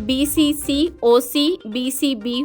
BCC, OC, BCB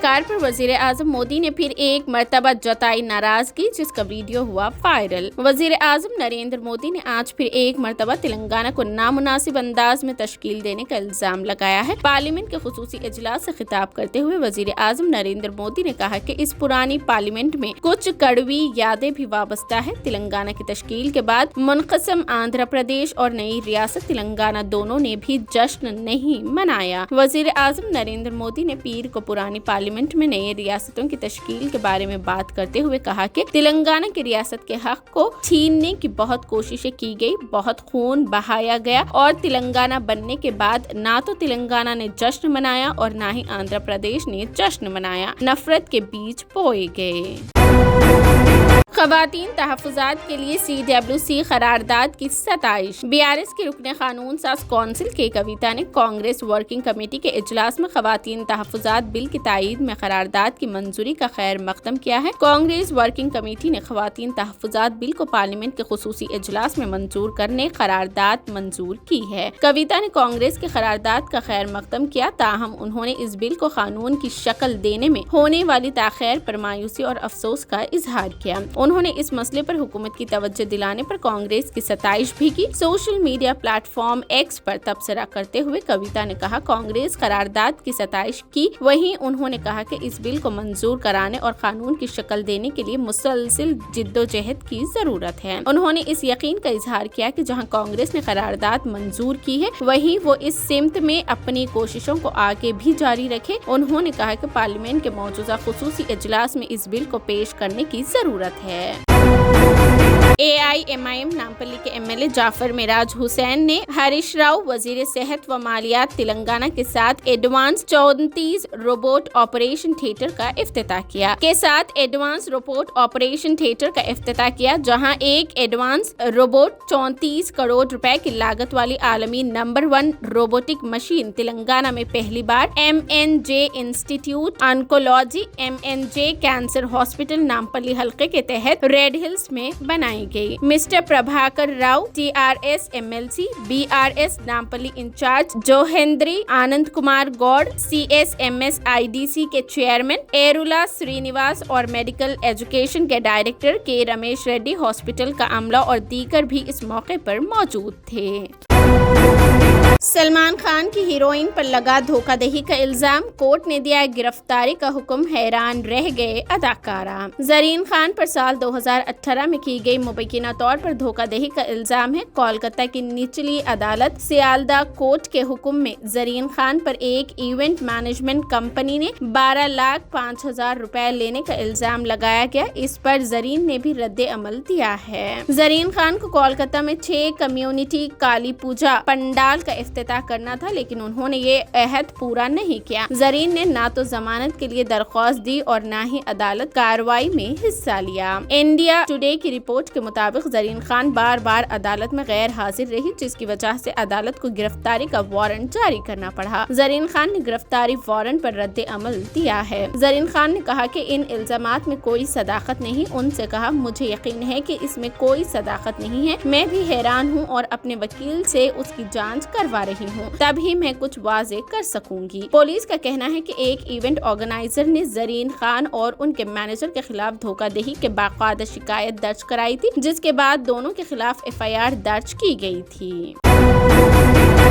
کار پر وزیر اعظم مودی نے پھر ایک مرتبہ جتائی ناراضگی، جس کا ویڈیو ہوا وائرل۔ وزیر اعظم نریندر مودی نے آج پھر ایک مرتبہ تلنگانہ کو نامناسب انداز میں تشکیل دینے کا الزام لگایا ہے۔ پارلیمنٹ کے خصوصی اجلاس سے خطاب کرتے ہوئے وزیر اعظم نریندر مودی نے کہا کہ اس پرانی پارلیمنٹ میں کچھ کڑوی یادیں بھی وابستہ ہیں۔ تلنگانہ کی تشکیل کے بعد منقسم آندھرا پردیش اور نئی ریاست تلنگانہ دونوں نے بھی جشن نہیں منایا۔ وزیر اعظم نریندر مودی نے پیر کو پرانی پارلیمنٹ میں نئی ریاستوں کی تشکیل کے بارے میں بات کرتے ہوئے کہا کہ تلنگانہ کی ریاست کے حق کو چھیننے کی بہت کوششیں کی گئی، بہت خون بہایا گیا، اور تلنگانہ بننے کے بعد نہ تو تلنگانہ نے جشن منایا اور نہ ہی آندھرا پردیش نے جشن منایا، نفرت کے بیج بوئے گئے۔ خواتین تحفظات کے لیے CWC قرارداد کی ستائش۔ BRS کی رکن قانون ساز کونسل کے کویتا نے کانگریس ورکنگ کمیٹی کے اجلاس میں خواتین تحفظات بل کی تائید میں قرارداد کی منظوری کا خیر مقدم کیا ہے۔ کانگریس ورکنگ کمیٹی نے خواتین تحفظات بل کو پارلیمنٹ کے خصوصی اجلاس میں منظور کرنے قرارداد منظور کی ہے۔ کویتا نے کانگریس کی قرارداد کا خیر مقدم کیا، تاہم انہوں نے اس بل کو قانون کی شکل دینے میں ہونے والی تاخیر پر مایوسی اور افسوس کا اظہار کیا۔ انہوں نے اس مسئلے پر حکومت کی توجہ دلانے پر کانگریس کی ستائش بھی کی۔ Social media platform X پر تبصرہ کرتے ہوئے کویتا نے کہا کانگریس قرارداد کی ستائش کی، وہیں انہوں نے کہا کہ اس بل کو منظور کرانے اور قانون کی شکل دینے کے لیے مسلسل جدوجہد کی ضرورت ہے۔ انہوں نے اس یقین کا اظہار کیا کہ جہاں کانگریس نے قرارداد منظور کی ہے، وہیں وہ اس سمت میں اپنی کوششوں کو آگے بھی جاری رکھے۔ انہوں نے کہا کہ پارلیمنٹ کے موجودہ خصوصی اجلاس میں اس بل کو پیش کرنے کی ضرورت ہے۔ AIMIM نامپلی کے MLA جعفر معراج حسین نے ہریش راؤ وزیر صحت و مالیات تلنگانہ کے ساتھ ایڈوانس 34 روبوٹ آپریشن تھیٹر کا افتتاح کیا، جہاں ایک ایڈوانس روبوٹ 34 کروڑ روپے کی لاگت والی عالمی نمبر 1 روبوٹک مشین تلنگانہ میں پہلی بار MNJ institute oncology MNJ cancer hospital Nampally حلقے کے تحت ریڈ ہلز میں بنائی گئی۔ Mister Prabhakar Rao TRS MLC BRS Nampally in charge جوہندری آنند کمار گوڑ CSMS IDC کے چیئرمین ایرولا سرینیواس اور میڈیکل ایجوکیشن کے ڈائریکٹر کے رمیش ریڈی ہاسپٹل کا عملہ اور دیگر بھی اس موقع پر موجود تھے۔ سلمان خان کی ہیروئن پر لگا دھوکہ دہی کا الزام، کورٹ نے دیا گرفتاری کا حکم، حیران رہ گئے اداکارہ۔ زرین خان پر سال 2018 میں کی گئی مبینہ طور پر دھوکہ دہی کا الزام ہے۔ کولکتہ کی نچلی عدالت سیالدہ کورٹ کے حکم میں زرین خان پر ایک ایونٹ مینجمنٹ کمپنی نے 12,05,000 روپے لینے کا الزام لگایا گیا۔ اس پر زرین نے بھی رد عمل دیا ہے۔ زرین خان کو کولکتہ میں 6 کمیونٹی کالی پوجا پنڈال کا افتتاح کرنا تھا، لیکن انہوں نے یہ عہد پورا نہیں کیا۔ زرین نے نہ تو ضمانت کے لیے درخواست دی اور نہ ہی عدالت کارروائی میں حصہ لیا۔ انڈیا ٹوڈے کی رپورٹ کے مطابق زرین خان بار بار عدالت میں غیر حاضر رہی، جس کی وجہ سے عدالت کو گرفتاری کا وارنٹ جاری کرنا پڑا۔ زرین خان نے گرفتاری وارنٹ پر رد عمل دیا ہے۔ زرین خان نے کہا کہ ان الزامات میں کوئی صداقت نہیں۔ ان سے کہا مجھے یقین ہے کہ اس میں کوئی صداقت نہیں ہے، میں بھی حیران ہوں اور اپنے وکیل سے اس کی جانچ کروا رہی ہوں، تب ہی میں کچھ واضح کر سکوں گی۔ پولیس کا کہنا ہے کہ ایک ایونٹ آرگنائزر نے زرین خان اور ان کے مینیجر کے خلاف دھوکہ دہی کے باقاعدہ شکایت درج کرائی تھی، جس کے بعد دونوں کے خلاف FIR درج کی گئی تھی۔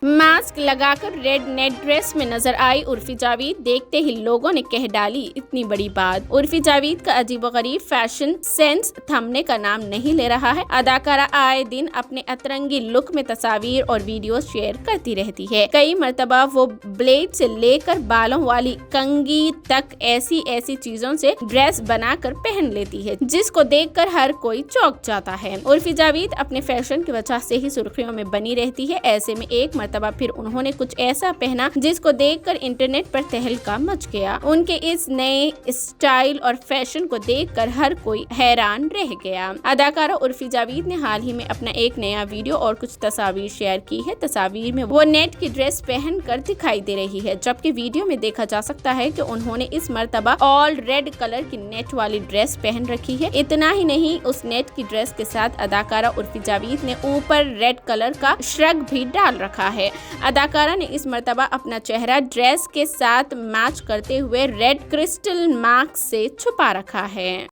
ماسک لگا کر ریڈ نیٹ ڈریس میں نظر آئی عرفی جاوید، دیکھتے ہی لوگوں نے کہہ ڈالی اتنی بڑی بات۔ عرفی جاوید کا عجیب و غریب فیشن سینس تھمنے کا نام نہیں لے رہا ہے۔ اداکارہ آئے دن اپنے اترنگی لک میں تصاویر اور ویڈیوز شیئر کرتی رہتی ہے۔ کئی مرتبہ وہ بلیڈ سے لے کر بالوں والی کنگھی تک ایسی چیزوں سے ڈریس بنا کر پہن لیتی ہے، جس کو دیکھ کر ہر کوئی چونک جاتا ہے۔ عرفی جاوید اپنے فیشن کی وجہ سے ہی سرخیوں میں بنی رہتی ہے۔ ایسے میں ایک مرتبہ پھر انہوں نے کچھ ایسا پہنا جس کو دیکھ کر انٹرنیٹ پر تہلکہ مچ گیا۔ ان کے اس نئے اسٹائل اور فیشن کو دیکھ کر ہر کوئی حیران رہ گیا۔ اداکارہ عرفی جاوید نے حال ہی میں اپنا ایک نیا ویڈیو اور کچھ تصاویر شیئر کی ہے۔ تصاویر میں وہ نیٹ کی ڈریس پہن کر دکھائی دے رہی ہے، جبکہ ویڈیو میں دیکھا جا سکتا ہے کہ انہوں نے اس مرتبہ آل ریڈ کلر کی نیٹ والی ڈریس پہن رکھی ہے۔ اتنا ہی نہیں، اس نیٹ کی ڈریس کے ساتھ اداکارہ عرفی جاوید نے اوپر ریڈ کلر کا شرگ بھی ڈال رکھا ہے۔ ہے۔ اداکارہ نے اس مرتبہ اپنا چہرہ ڈریس کے ساتھ میچ کرتے ہوئے ریڈ کرسٹل ماسک سے چھپا رکھا ہے۔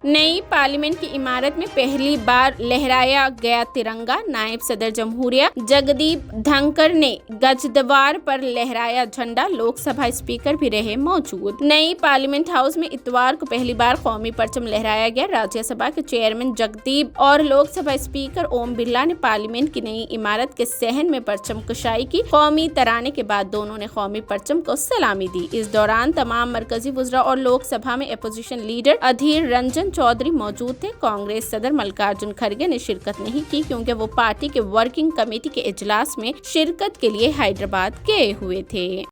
نئی پارلیمنٹ کی عمارت میں پہلی بار لہرایا گیا ترنگا، نائب صدر جمہوریہ جگدیپ دھنکر نے گجدوار پر لہرایا جھنڈا، لوک سبھا اسپیکر بھی رہے موجود۔ نئی پارلیمنٹ ہاؤس میں اتوار کو پہلی بار قومی پرچم لہرایا گیا۔ راجیہ سبھا کے چیئرمین جگدیپ اور لوک سبھا اسپیکر اوم برلا نے پارلیمنٹ کی نئی عمارت کے صحن میں پرچم کشائی کی۔ قومی ترانے کے بعد دونوں نے قومی پرچم کو سلامی دی۔ اس دوران تمام مرکزی وزراء اور لوک سبھا میں اپوزیشن لیڈر ادھیر رنجن چودھری موجود تھے۔ کانگریس صدر ملکارجن کھڑگے نے شرکت نہیں کی کیونکہ وہ پارٹی کے ورکنگ کمیٹی کے اجلاس میں شرکت کے لیے حیدرآباد گئے ہوئے تھے۔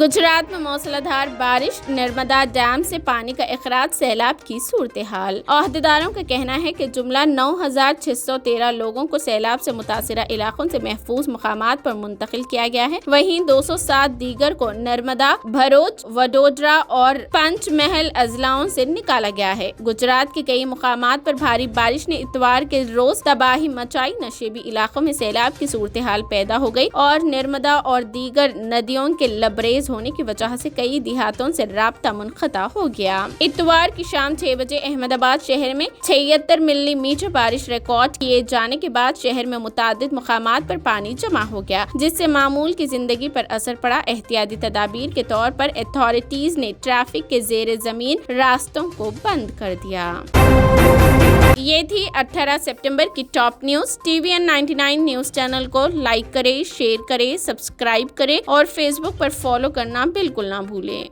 گجرات میں موسلادھار بارش، نرمدا ڈیم سے پانی کا اخراج، سیلاب کی صورتحال۔ عہدیداروں کا کہنا ہے کہ جملہ 9613 لوگوں کو سیلاب سے متاثرہ علاقوں سے محفوظ مقامات پر منتقل کیا گیا ہے، وہیں 207 دیگر کو نرمدا، بھروچ، وڈودرا اور پنچ محل اضلاعوں سے نکالا گیا ہے۔ گجرات کے کئی مقامات پر بھاری بارش نے اتوار کے روز تباہی مچائی، نشیبی علاقوں میں سیلاب کی صورتحال پیدا ہو گئی اور نرمدا اور دیگر ندیوں کے لبریز ہونے کی وجہ سے کئی دیہاتوں سے رابطہ منقطع ہو گیا۔ اتوار کی شام 6 بجے احمد آباد شہر میں 76 ملی میٹر بارش ریکارڈ کیے جانے کے بعد شہر میں متعدد مقامات پر پانی جمع ہو گیا، جس سے معمول کی زندگی پر اثر پڑا۔ احتیاطی تدابیر کے طور پر اتھارٹیز نے ٹریفک کے زیر زمین راستوں کو بند کر دیا۔ یہ تھی 18 ستمبر کی top news. TVN 99 news channel کو لائک کریں، شیئر کریں، سبسکرائب کریں اور فیس بک پر فالو کرنا بالکل نہ بھولیں۔